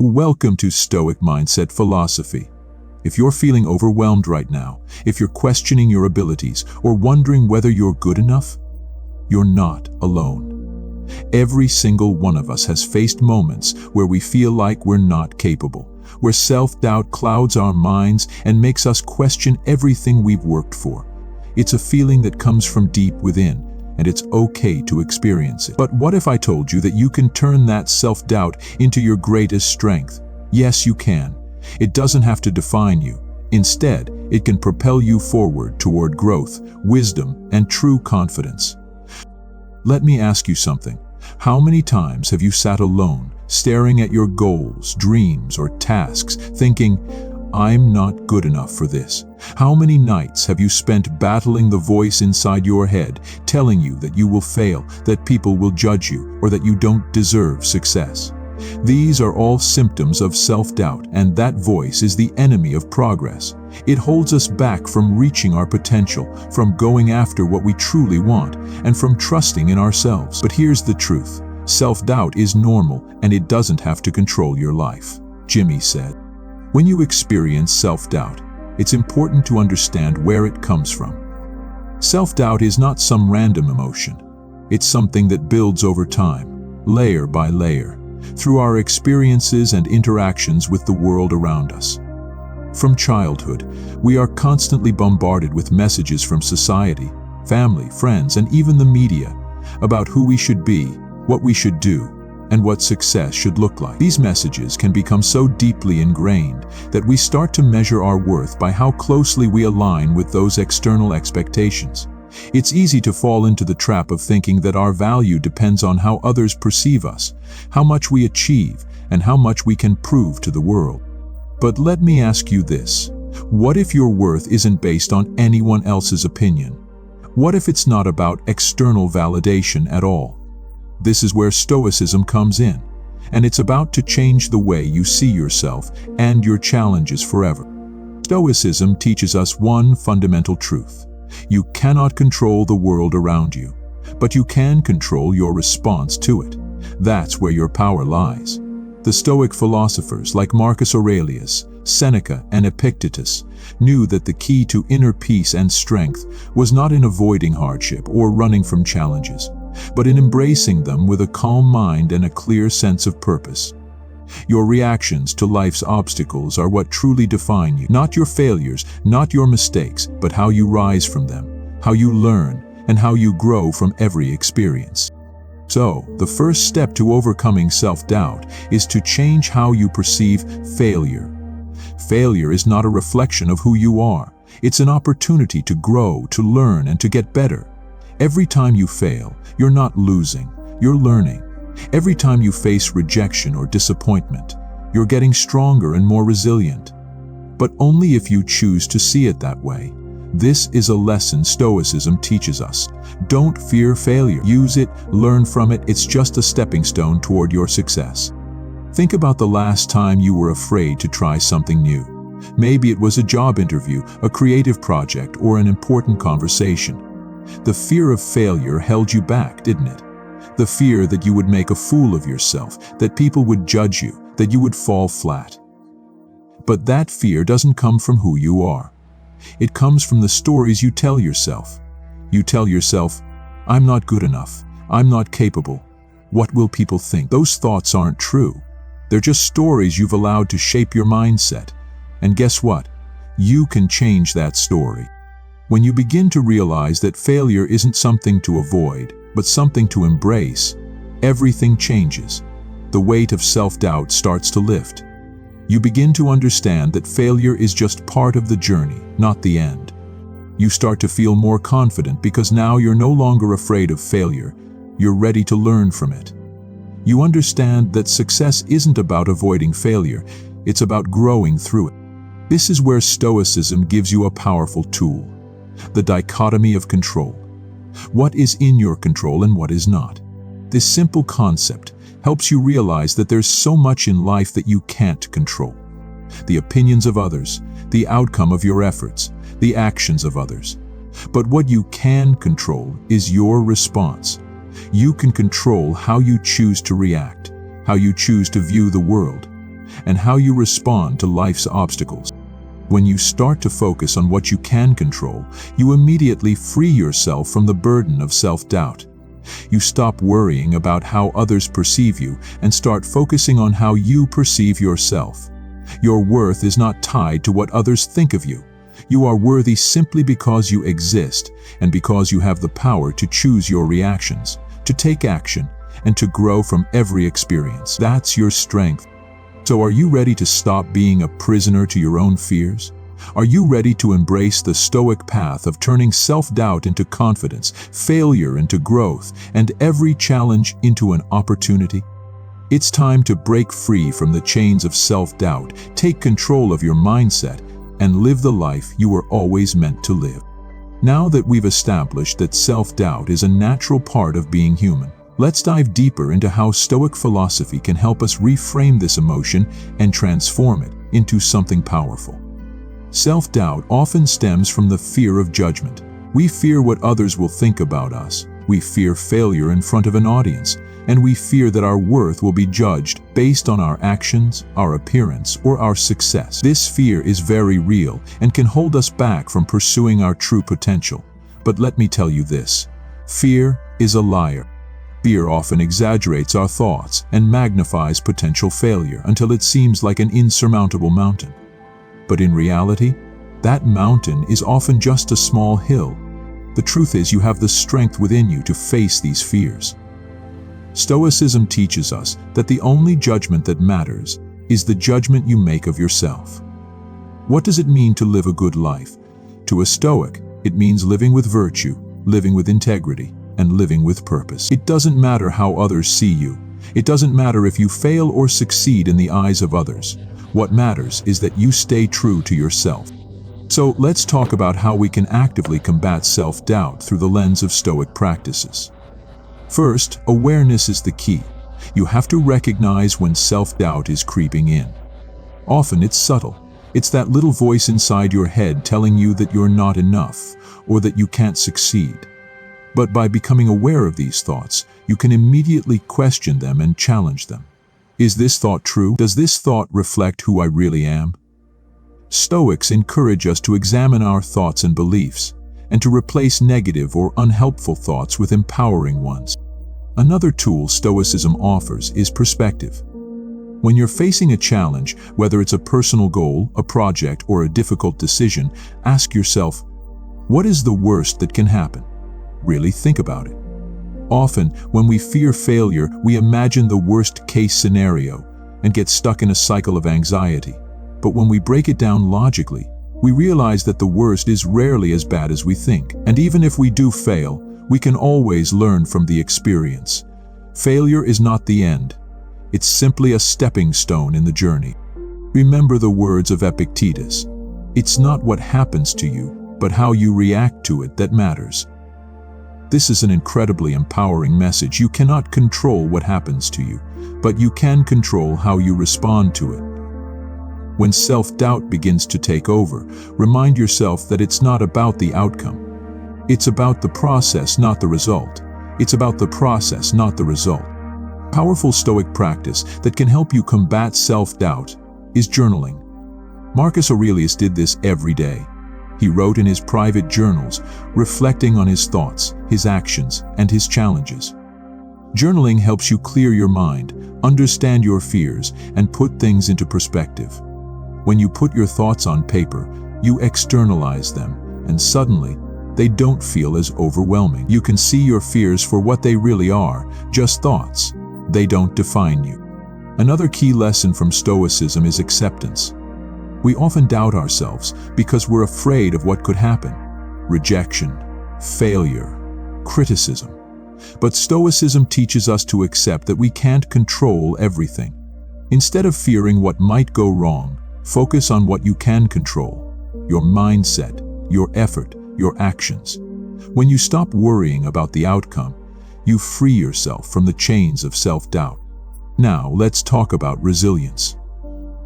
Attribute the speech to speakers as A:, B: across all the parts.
A: Welcome to Stoic Mindset Philosophy. If you're feeling overwhelmed right now, if you're questioning your abilities or wondering whether you're good enough, you're not alone. Every single one of us has faced moments where we feel like we're not capable, where self-doubt clouds our minds and makes us question everything we've worked for. It's a feeling that comes from deep within, and it's okay to experience it. But what if I told you that you can turn that self-doubt into your greatest strength? Yes, you can. It doesn't have to define you. Instead, it can propel you forward toward growth, wisdom, and true confidence. Let me ask you something. How many times have you sat alone, staring at your goals, dreams, or tasks, thinking, "I'm not good enough for this"? How many nights have you spent battling the voice inside your head, telling you that you will fail, that people will judge you, or that you don't deserve success? These are all symptoms of self-doubt, and that voice is the enemy of progress. It holds us back from reaching our potential, from going after what we truly want, and from trusting in ourselves. But here's the truth. Self-doubt is normal, and it doesn't have to control your life. Jimmy said. When you experience self-doubt, it's important to understand where it comes from. Self-doubt is not some random emotion. It's something that builds over time, layer by layer, through our experiences and interactions with the world around us. From childhood, we are constantly bombarded with messages from society, family, friends, and even the media about who we should be, what we should do, and what success should look like. These messages can become so deeply ingrained that we start to measure our worth by how closely we align with those external expectations. It's easy to fall into the trap of thinking that our value depends on how others perceive us, how much we achieve, and how much we can prove to the world. But let me ask you this. What if your worth isn't based on anyone else's opinion? What if it's not about external validation at all? This is where Stoicism comes in, and it's about to change the way you see yourself and your challenges forever. Stoicism teaches us one fundamental truth. You cannot control the world around you, but you can control your response to it. That's where your power lies. The Stoic philosophers like Marcus Aurelius, Seneca, and Epictetus knew that the key to inner peace and strength was not in avoiding hardship or running from challenges, but in embracing them with a calm mind and a clear sense of purpose. Your reactions to life's obstacles are what truly define you. Not your failures, not your mistakes, but how you rise from them, how you learn, and how you grow from every experience. So, the first step to overcoming self-doubt is to change how you perceive failure. Failure is not a reflection of who you are. It's an opportunity to grow, to learn, and to get better. Every time you fail, you're not losing, you're learning. Every time you face rejection or disappointment, you're getting stronger and more resilient. But only if you choose to see it that way. This is a lesson Stoicism teaches us. Don't fear failure. Use it, learn from it. It's just a stepping stone toward your success. Think about the last time you were afraid to try something new. Maybe it was a job interview, a creative project, or an important conversation. The fear of failure held you back, didn't it? The fear that you would make a fool of yourself, that people would judge you, that you would fall flat. But that fear doesn't come from who you are. It comes from the stories you tell yourself. You tell yourself, "I'm not good enough. I'm not capable. What will people think?" Those thoughts aren't true. They're just stories you've allowed to shape your mindset. And guess what? You can change that story. When you begin to realize that failure isn't something to avoid, but something to embrace, everything changes. The weight of self-doubt starts to lift. You begin to understand that failure is just part of the journey, not the end. You start to feel more confident because now you're no longer afraid of failure. You're ready to learn from it. You understand that success isn't about avoiding failure, it's about growing through it. This is where Stoicism gives you a powerful tool. The dichotomy of control. What is in your control and what is not? This simple concept helps you realize that there's so much in life that you can't control. The opinions of others, the outcome of your efforts, the actions of others. But what you can control is your response. You can control how you choose to react, how you choose to view the world. and how you respond to life's obstacles. When you start to focus on what you can control, you immediately free yourself from the burden of self-doubt. You stop worrying about how others perceive you and start focusing on how you perceive yourself. Your worth is not tied to what others think of you. You are worthy simply because you exist and because you have the power to choose your reactions, to take action, and to grow from every experience. That's your strength. So are you ready to stop being a prisoner to your own fears? Are you ready to embrace the Stoic path of turning self-doubt into confidence, failure into growth, and every challenge into an opportunity? It's time to break free from the chains of self-doubt, take control of your mindset, and live the life you were always meant to live. Now that we've established that self-doubt is a natural part of being human, let's dive deeper into how Stoic philosophy can help us reframe this emotion and transform it into something powerful. Self-doubt often stems from the fear of judgment. We fear what others will think about us. We fear failure in front of an audience, and we fear that our worth will be judged based on our actions, our appearance, or our success. This fear is very real and can hold us back from pursuing our true potential. But let me tell you this: fear is a liar. Fear often exaggerates our thoughts and magnifies potential failure until it seems like an insurmountable mountain. But in reality, that mountain is often just a small hill. The truth is, you have the strength within you to face these fears. Stoicism teaches us that the only judgment that matters is the judgment you make of yourself. What does it mean to live a good life? To a Stoic, it means living with virtue, living with integrity, and living with purpose. It doesn't matter how others see you. It doesn't matter if you fail or succeed in the eyes of others. What matters is that you stay true to yourself. So let's talk about how we can actively combat self-doubt through the lens of Stoic practices. First, awareness is the key. You have to recognize when self-doubt is creeping in. Often it's subtle. It's that little voice inside your head telling you that you're not enough or that you can't succeed. But by becoming aware of these thoughts, you can immediately question them and challenge them. Is this thought true? Does this thought reflect who I really am? Stoics encourage us to examine our thoughts and beliefs, and to replace negative or unhelpful thoughts with empowering ones. Another tool Stoicism offers is perspective. When you're facing a challenge, whether it's a personal goal, a project, or a difficult decision, ask yourself, what is the worst that can happen? Really think about it. Often, when we fear failure, we imagine the worst-case scenario and get stuck in a cycle of anxiety. But when we break it down logically, we realize that the worst is rarely as bad as we think. And even if we do fail, we can always learn from the experience. Failure is not the end. It's simply a stepping stone in the journey. Remember the words of Epictetus: "It's not what happens to you, but how you react to it that matters." This is an incredibly empowering message. You cannot control what happens to you, but you can control how you respond to it. When self-doubt begins to take over, remind yourself that it's not about the outcome. It's about the process, not the result. It's about the process, not the result. Powerful Stoic practice that can help you combat self-doubt is journaling. Marcus Aurelius did this every day. He wrote in his private journals, reflecting on his thoughts, his actions, and his challenges. Journaling helps you clear your mind, understand your fears, and put things into perspective. When you put your thoughts on paper, you externalize them, and suddenly, they don't feel as overwhelming. You can see your fears for what they really are, just thoughts. They don't define you. Another key lesson from Stoicism is acceptance. We often doubt ourselves because we're afraid of what could happen: rejection, failure, criticism. But Stoicism teaches us to accept that we can't control everything. Instead of fearing what might go wrong, focus on what you can control: your mindset, your effort, your actions. When you stop worrying about the outcome, you free yourself from the chains of self-doubt. Now, let's talk about resilience.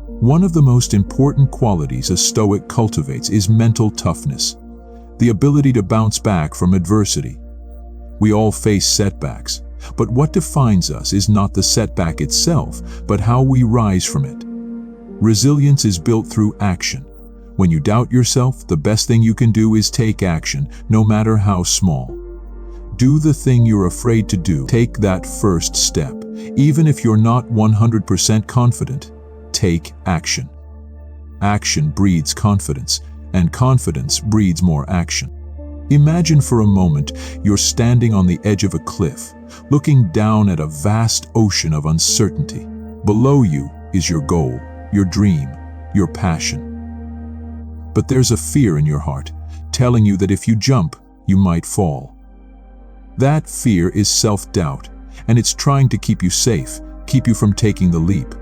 A: One of the most important qualities a Stoic cultivates is mental toughness, the ability to bounce back from adversity. We all face setbacks, but what defines us is not the setback itself, but how we rise from it. Resilience is built through action. When you doubt yourself, the best thing you can do is take action, no matter how small. Do the thing you're afraid to do. Take that first step. Even if you're not 100% confident, take action. Action breeds confidence, and confidence breeds more action. Imagine for a moment you're standing on the edge of a cliff, looking down at a vast ocean of uncertainty. Below you is your goal, your dream, your passion. But there's a fear in your heart, telling you that if you jump, you might fall. That fear is self-doubt, and it's trying to keep you safe, keep you from taking the leap.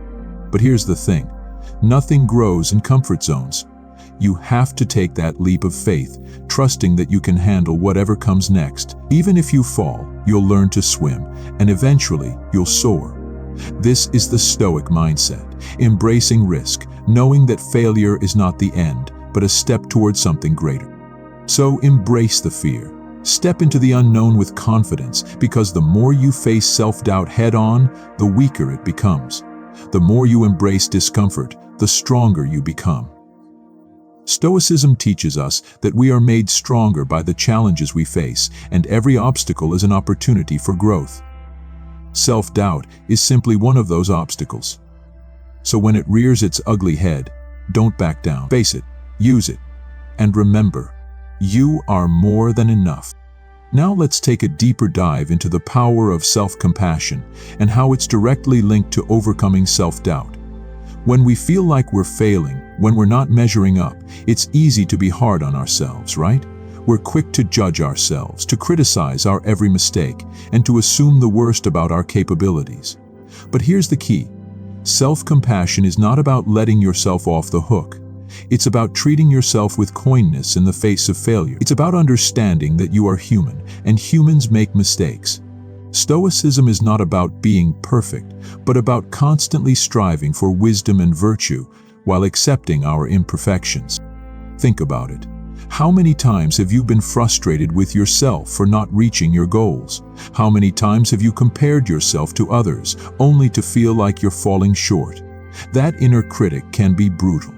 A: But here's the thing, nothing grows in comfort zones. You have to take that leap of faith, trusting that you can handle whatever comes next. Even if you fall, you'll learn to swim, and eventually you'll soar. This is the Stoic mindset, embracing risk, knowing that failure is not the end, but a step towards something greater. So embrace the fear. Step into the unknown with confidence, because the more you face self-doubt head-on, the weaker it becomes. The more you embrace discomfort, the stronger you become. Stoicism teaches us that we are made stronger by the challenges we face, and every obstacle is an opportunity for growth. Self-doubt is simply one of those obstacles. So when it rears its ugly head, don't back down. Face it, use it, and remember, you are more than enough. Now let's take a deeper dive into the power of self-compassion and how it's directly linked to overcoming self-doubt. When we feel like we're failing, when we're not measuring up, it's easy to be hard on ourselves, right? We're quick to judge ourselves, to criticize our every mistake, and to assume the worst about our capabilities. But here's the key. Self-compassion is not about letting yourself off the hook. It's about treating yourself with kindness in the face of failure. It's about understanding that you are human, and humans make mistakes. Stoicism is not about being perfect, but about constantly striving for wisdom and virtue while accepting our imperfections. Think about it. How many times have you been frustrated with yourself for not reaching your goals? How many times have you compared yourself to others, only to feel like you're falling short? That inner critic can be brutal.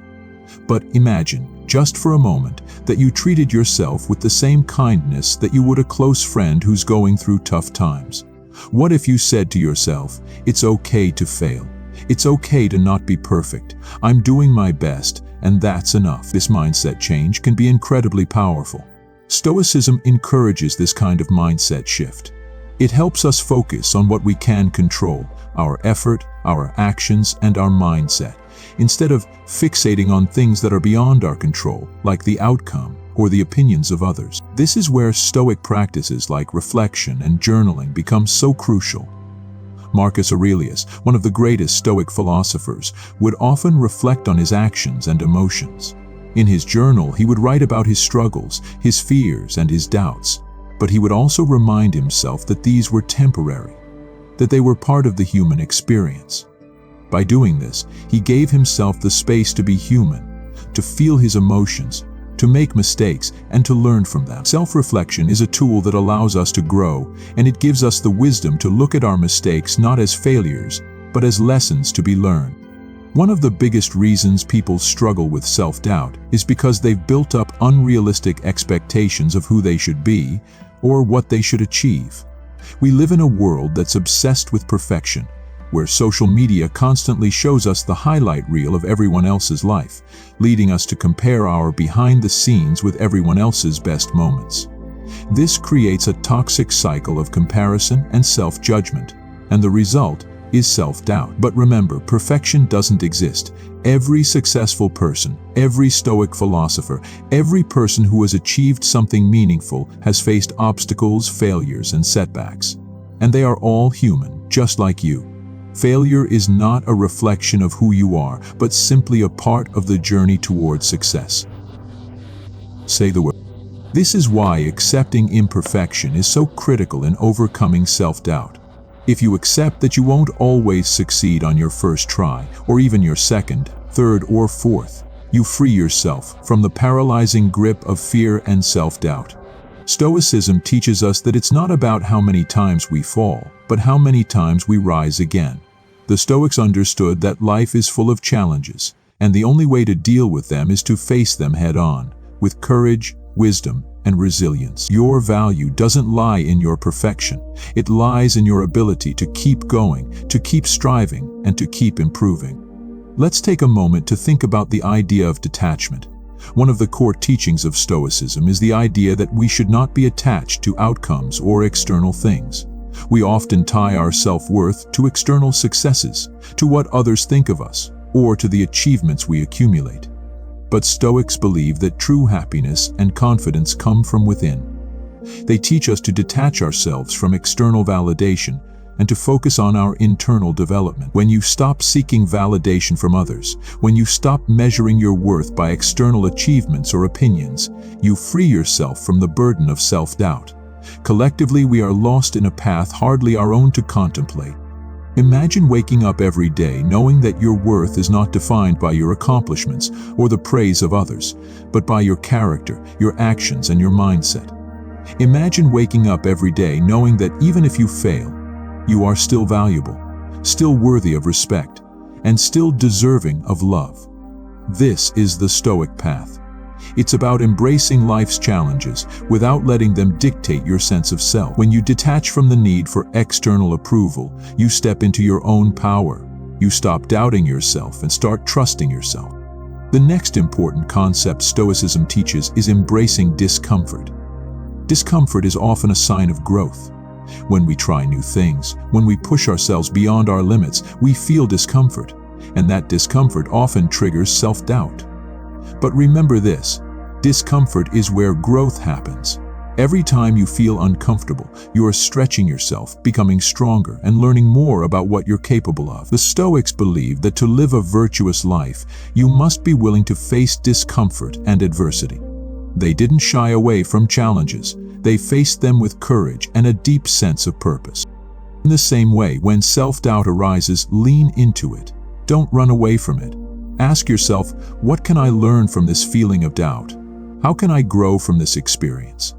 A: But imagine, just for a moment, that you treated yourself with the same kindness that you would a close friend who's going through tough times. What if you said to yourself, "It's okay to fail. It's okay to not be perfect. I'm doing my best, and that's enough." This mindset change can be incredibly powerful. Stoicism encourages this kind of mindset shift. It helps us focus on what we can control, our effort, our actions, and our mindset, instead of fixating on things that are beyond our control, like the outcome or the opinions of others. This is where Stoic practices like reflection and journaling become so crucial. Marcus Aurelius, one of the greatest Stoic philosophers, would often reflect on his actions and emotions. In his journal, he would write about his struggles, his fears, and his doubts. But he would also remind himself that these were temporary, that they were part of the human experience. By doing this, he gave himself the space to be human, to feel his emotions, to make mistakes, and to learn from them. Self-reflection is a tool that allows us to grow, and it gives us the wisdom to look at our mistakes not as failures, but as lessons to be learned. One of the biggest reasons people struggle with self-doubt is because they've built up unrealistic expectations of who they should be or what they should achieve. We live in a world that's obsessed with perfection, where social media constantly shows us the highlight reel of everyone else's life, leading us to compare our behind the scenes with everyone else's best moments. This creates a toxic cycle of comparison and self-judgment, and the result is self-doubt. But remember, perfection doesn't exist. Every successful person, every Stoic philosopher, every person who has achieved something meaningful has faced obstacles, failures, and setbacks. And they are all human, just like you. Failure is not a reflection of who you are, but simply a part of the journey toward success. Say the word. This is why accepting imperfection is so critical in overcoming self-doubt. If you accept that you won't always succeed on your first try, or even your second, third, or fourth, you free yourself from the paralyzing grip of fear and self-doubt. Stoicism teaches us that it's not about how many times we fall, but how many times we rise again. The Stoics understood that life is full of challenges, and the only way to deal with them is to face them head-on, with courage, wisdom, and resilience. Your value doesn't lie in your perfection. It lies in your ability to keep going, to keep striving, and to keep improving. Let's take a moment to think about the idea of detachment. One of the core teachings of Stoicism is the idea that we should not be attached to outcomes or external things. We often tie our self-worth to external successes, to what others think of us, or to the achievements we accumulate. But Stoics believe that true happiness and confidence come from within. They teach us to detach ourselves from external validation and to focus on our internal development. When you stop seeking validation from others, when you stop measuring your worth by external achievements or opinions, you free yourself from the burden of self-doubt. Collectively, we are lost in a path hardly our own to contemplate. Imagine waking up every day knowing that your worth is not defined by your accomplishments or the praise of others, but by your character, your actions, and your mindset. Imagine waking up every day knowing that even if you fail, you are still valuable, still worthy of respect, and still deserving of love. This is the Stoic path. It's about embracing life's challenges without letting them dictate your sense of self. When you detach from the need for external approval, you step into your own power. You stop doubting yourself and start trusting yourself. The next important concept Stoicism teaches is embracing discomfort. Discomfort is often a sign of growth. When we try new things, when we push ourselves beyond our limits, we feel discomfort, and that discomfort often triggers self-doubt. But remember this, discomfort is where growth happens. Every time you feel uncomfortable, you are stretching yourself, becoming stronger, and learning more about what you're capable of. The Stoics believe that to live a virtuous life, you must be willing to face discomfort and adversity. They didn't shy away from challenges. They faced them with courage and a deep sense of purpose. In the same way, when self-doubt arises, lean into it. Don't run away from it. Ask yourself, what can I learn from this feeling of doubt? How can I grow from this experience?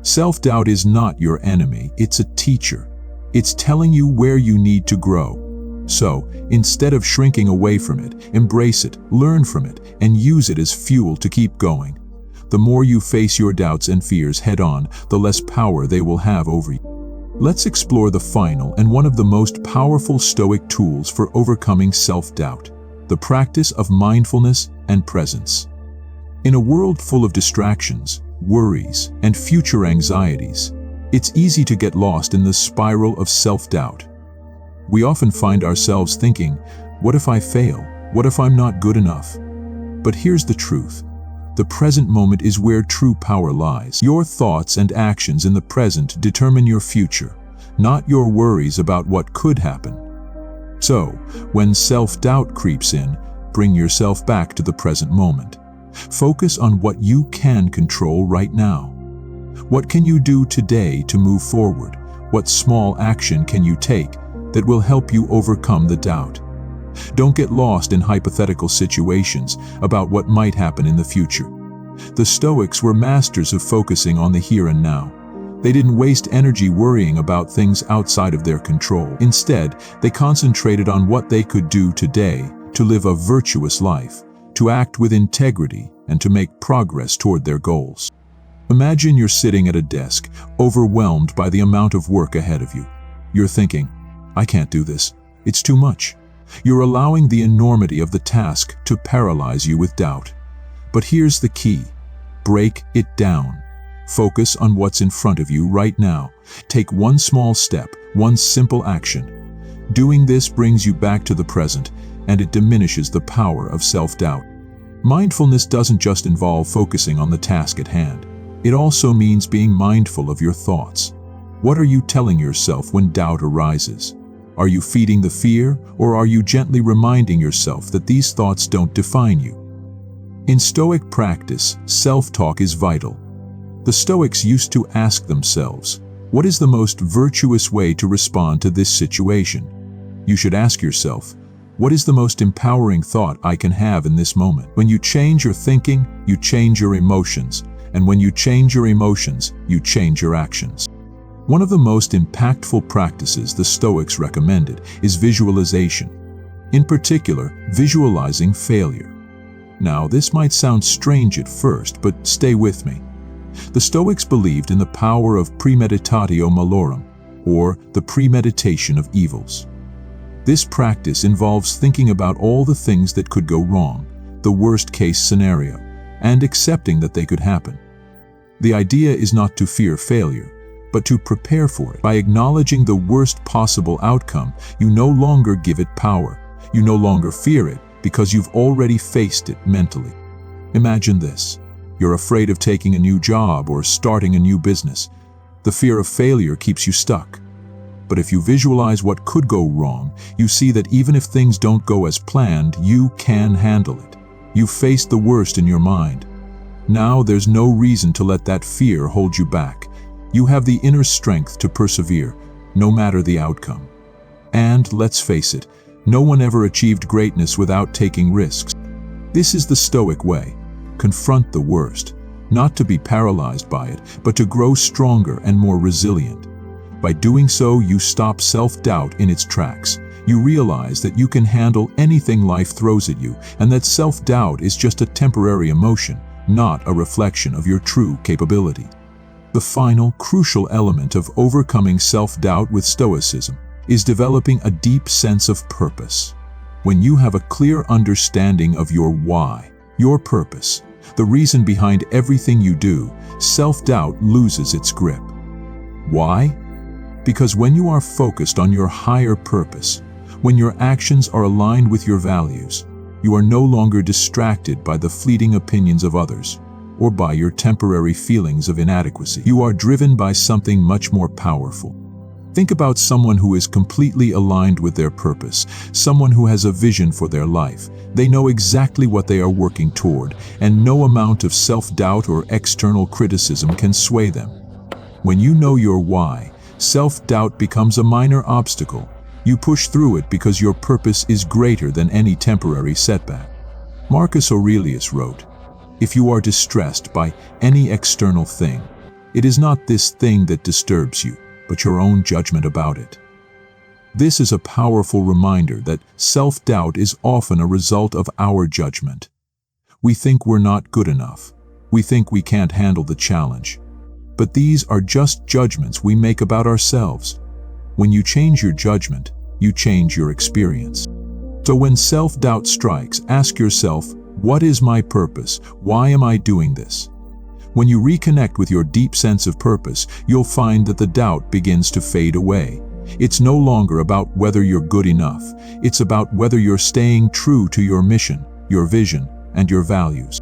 A: Self-doubt is not your enemy, it's a teacher. It's telling you where you need to grow. So, instead of shrinking away from it, embrace it, learn from it, and use it as fuel to keep going. The more you face your doubts and fears head-on, the less power they will have over you. Let's explore the final and one of the most powerful Stoic tools for overcoming self-doubt: the practice of mindfulness and presence. In a world full of distractions, worries, and future anxieties, it's easy to get lost in the spiral of self-doubt. We often find ourselves thinking, what if I fail? What if I'm not good enough? But here's the truth. The present moment is where true power lies. Your thoughts and actions in the present determine your future, not your worries about what could happen. So, when self-doubt creeps in, bring yourself back to the present moment. Focus on what you can control right now. What can you do today to move forward? What small action can you take that will help you overcome the doubt? Don't get lost in hypothetical situations about what might happen in the future. The Stoics were masters of focusing on the here and now. They didn't waste energy worrying about things outside of their control. Instead, they concentrated on what they could do today to live a virtuous life, to act with integrity, and to make progress toward their goals. Imagine you're sitting at a desk, overwhelmed by the amount of work ahead of you. You're thinking, I can't do this. It's too much. You're allowing the enormity of the task to paralyze you with doubt. But here's the key. Break it down. Focus on what's in front of you right now. Take one small step, one simple action. Doing this brings you back to the present, and it diminishes the power of self-doubt. Mindfulness doesn't just involve focusing on the task at hand. It also means being mindful of your thoughts. What are you telling yourself when doubt arises? Are you feeding the fear, or are you gently reminding yourself that these thoughts don't define you? In Stoic practice, self-talk is vital. The Stoics used to ask themselves, what is the most virtuous way to respond to this situation? You should ask yourself, what is the most empowering thought I can have in this moment? When you change your thinking, you change your emotions. And when you change your emotions, you change your actions. One of the most impactful practices the Stoics recommended is visualization. In particular, visualizing failure. Now, this might sound strange at first, but stay with me. The Stoics believed in the power of premeditatio malorum, or the premeditation of evils. This practice involves thinking about all the things that could go wrong, the worst-case scenario, and accepting that they could happen. The idea is not to fear failure, but to prepare for it. By acknowledging the worst possible outcome, you no longer give it power. You no longer fear it because you've already faced it mentally. Imagine this. You're afraid of taking a new job or starting a new business. The fear of failure keeps you stuck. But if you visualize what could go wrong, you see that even if things don't go as planned, you can handle it. You've faced the worst in your mind. Now there's no reason to let that fear hold you back. You have the inner strength to persevere, no matter the outcome. And let's face it, no one ever achieved greatness without taking risks. This is the Stoic way. Confront the worst, not to be paralyzed by it, but to grow stronger and more resilient. By doing so, you stop self-doubt in its tracks. You realize that you can handle anything life throws at you, and that self-doubt is just a temporary emotion, not a reflection of your true capability. The final, crucial element of overcoming self-doubt with Stoicism is developing a deep sense of purpose. When you have a clear understanding of your why, your purpose, the reason behind everything you do, self-doubt loses its grip. Why? Because when you are focused on your higher purpose, when your actions are aligned with your values, you are no longer distracted by the fleeting opinions of others or by your temporary feelings of inadequacy. You are driven by something much more powerful. Think about someone who is completely aligned with their purpose, someone who has a vision for their life. They know exactly what they are working toward, and no amount of self-doubt or external criticism can sway them. When you know your why, self-doubt becomes a minor obstacle. You push through it because your purpose is greater than any temporary setback. Marcus Aurelius wrote, "If you are distressed by any external thing, it is not this thing that disturbs you, but your own judgment about it." This is a powerful reminder that self-doubt is often a result of our judgment. We think we're not good enough. We think we can't handle the challenge. But these are just judgments we make about ourselves. When you change your judgment, you change your experience. So when self-doubt strikes, ask yourself, what is my purpose? Why am I doing this? When you reconnect with your deep sense of purpose, you'll find that the doubt begins to fade away. It's no longer about whether you're good enough. It's about whether you're staying true to your mission, your vision, and your values.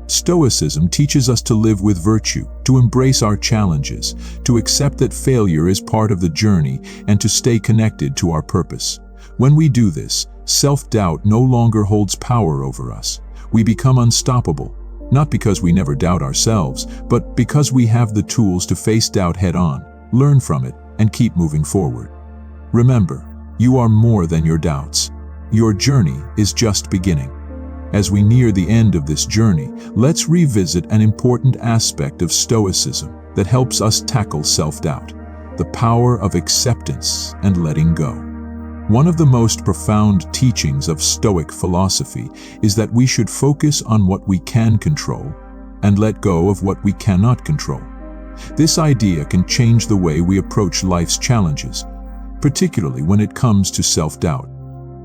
A: Stoicism teaches us to live with virtue, to embrace our challenges, to accept that failure is part of the journey, and to stay connected to our purpose. When we do this, self-doubt no longer holds power over us. We become unstoppable, not because we never doubt ourselves, but because we have the tools to face doubt head-on, learn from it, and keep moving forward. Remember, you are more than your doubts. Your journey is just beginning. As we near the end of this journey, let's revisit an important aspect of Stoicism that helps us tackle self-doubt: the power of acceptance and letting go. One of the most profound teachings of Stoic philosophy is that we should focus on what we can control and let go of what we cannot control. This idea can change the way we approach life's challenges, particularly when it comes to self-doubt.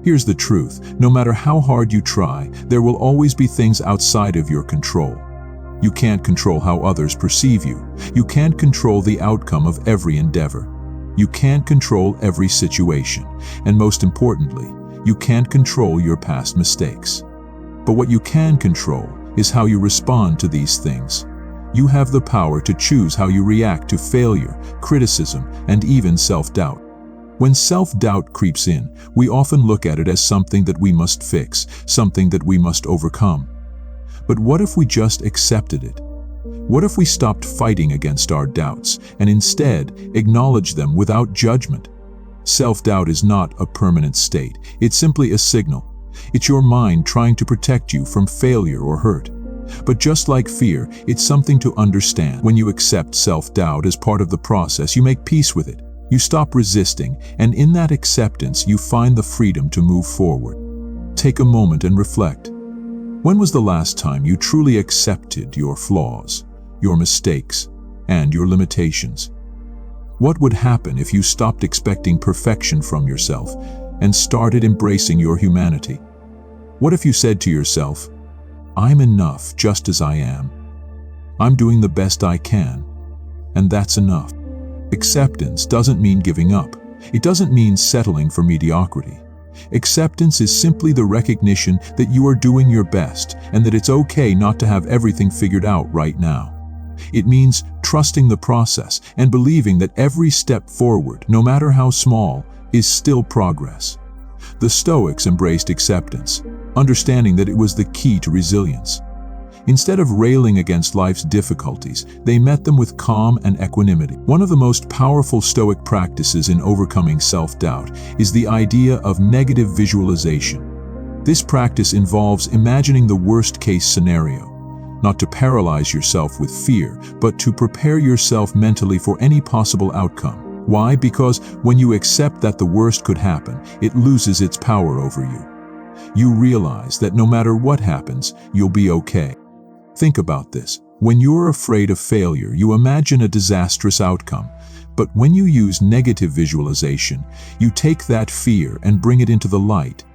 A: Here's the truth: no matter how hard you try, there will always be things outside of your control. You can't control how others perceive you. You can't control the outcome of every endeavor. You can't control every situation. And most importantly, you can't control your past mistakes. But what you can control is how you respond to these things. You have the power to choose how you react to failure, criticism, and even self-doubt. When self-doubt creeps in, we often look at it as something that we must fix, something that we must overcome. But what if we just accepted it? What if we stopped fighting against our doubts and instead acknowledged them without judgment? Self-doubt is not a permanent state. It's simply a signal. It's your mind trying to protect you from failure or hurt. But just like fear, it's something to understand. When you accept self-doubt as part of the process, you make peace with it. You stop resisting, and in that acceptance, you find the freedom to move forward. Take a moment and reflect. When was the last time you truly accepted your flaws, your mistakes, and your limitations? What would happen if you stopped expecting perfection from yourself and started embracing your humanity? What if you said to yourself, "I'm enough just as I am. I'm doing the best I can, and that's enough"? Acceptance doesn't mean giving up. It doesn't mean settling for mediocrity. Acceptance is simply the recognition that you are doing your best and that it's okay not to have everything figured out right now. It means trusting the process and believing that every step forward, no matter how small, is still progress. The Stoics embraced acceptance, understanding that it was the key to resilience. Instead of railing against life's difficulties, they met them with calm and equanimity. One of the most powerful Stoic practices in overcoming self-doubt is the idea of negative visualization. This practice involves imagining the worst-case scenario, not to paralyze yourself with fear, but to prepare yourself mentally for any possible outcome. Why? Because when you accept that the worst could happen, it loses its power over you. You realize that no matter what happens, you'll be okay. Think about this. When you're afraid of failure, you imagine a disastrous outcome. But when you use negative visualization, you take that fear and bring it into the light.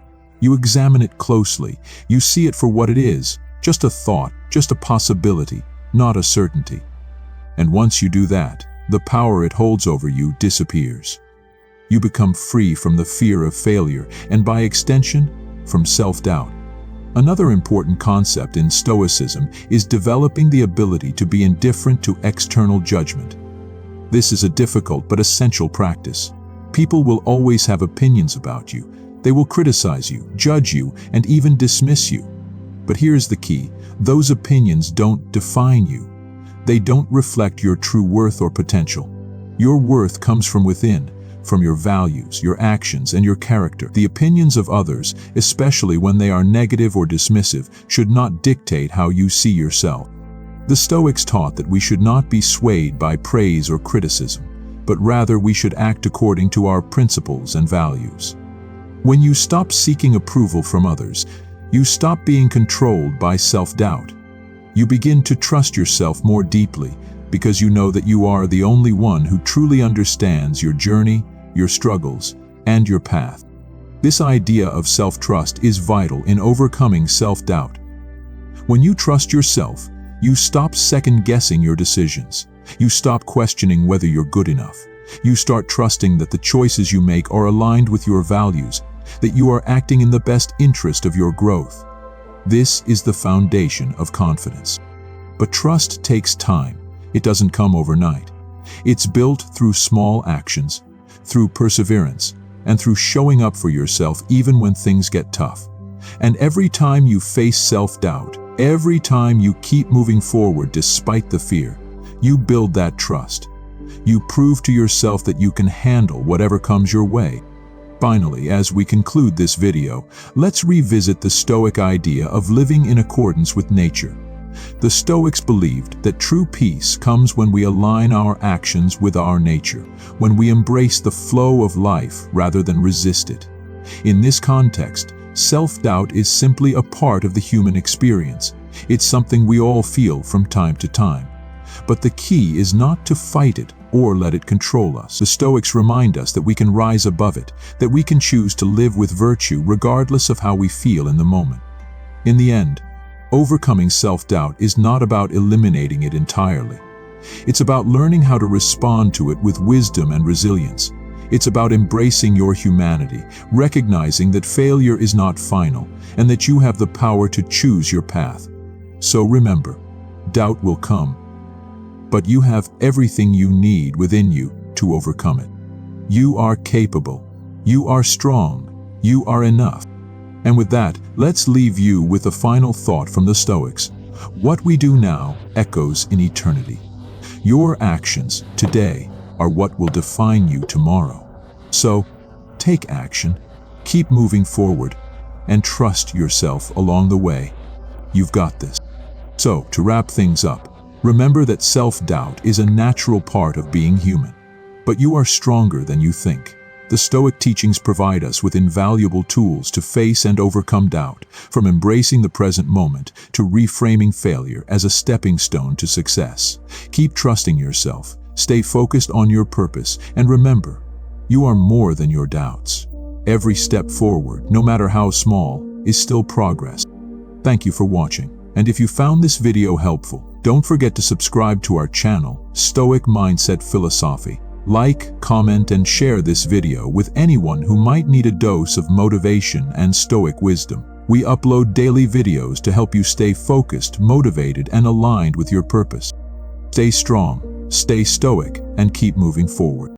A: You examine it closely. You see it for what it is, just a thought, just a possibility, not a certainty. And once you do that, the power it holds over you disappears. You become free from the fear of failure and, by extension, from self-doubt. Another important concept in Stoicism is developing the ability to be indifferent to external judgment. This is a difficult but essential practice. People will always have opinions about you. They will criticize you, judge you, and even dismiss you. But here's the key: those opinions don't define you. They don't reflect your true worth or potential. Your worth comes from within, from your values, your actions, and your character. The opinions of others, especially when they are negative or dismissive, should not dictate how you see yourself. The Stoics taught that we should not be swayed by praise or criticism, but rather we should act according to our principles and values. When you stop seeking approval from others, you stop being controlled by self-doubt. You begin to trust yourself more deeply because you know that you are the only one who truly understands your journey, your struggles, and your path. This idea of self-trust is vital in overcoming self-doubt. When you trust yourself, you stop second-guessing your decisions. You stop questioning whether you're good enough. You start trusting that the choices you make are aligned with your values, that you are acting in the best interest of your growth. This is the foundation of confidence. But trust takes time. It doesn't come overnight. It's built through small actions, through perseverance, and through showing up for yourself even when things get tough. And every time you face self-doubt, every time you keep moving forward despite the fear, you build that trust. You prove to yourself that you can handle whatever comes your way. Finally, as we conclude this video, let's revisit the Stoic idea of living in accordance with nature. The Stoics believed that true peace comes when we align our actions with our nature, when we embrace the flow of life rather than resist it. In this context, self-doubt is simply a part of the human experience. It's something we all feel from time to time. But the key is not to fight it or let it control us. The Stoics remind us that we can rise above it, that we can choose to live with virtue regardless of how we feel in the moment. In the end, overcoming self-doubt is not about eliminating it entirely. It's about learning how to respond to it with wisdom and resilience. It's about embracing your humanity, recognizing that failure is not final, and that you have the power to choose your path. So remember, doubt will come, but you have everything you need within you to overcome it. You are capable. You are strong. You are enough. And with that, let's leave you with a final thought from the Stoics. What we do now echoes in eternity. Your actions today are what will define you tomorrow. So, take action, keep moving forward, and trust yourself along the way. You've got this. So, to wrap things up, remember that self-doubt is a natural part of being human. But you are stronger than you think. The The Stoic teachings provide us with invaluable tools to face and overcome doubt, from embracing the present moment to reframing failure as a stepping stone to success. Keep trusting yourself, stay focused on your purpose, and remember, you are more than your doubts. Every step forward, no matter how small, is still progress. Thank you for watching, and if you found this video helpful, don't forget to subscribe to our channel, Stoic Mindset Philosophy. Like, comment, and share this video with anyone who might need a dose of motivation and Stoic wisdom. We upload daily videos to help you stay focused, motivated, and aligned with your purpose. Stay strong, stay stoic, and keep moving forward.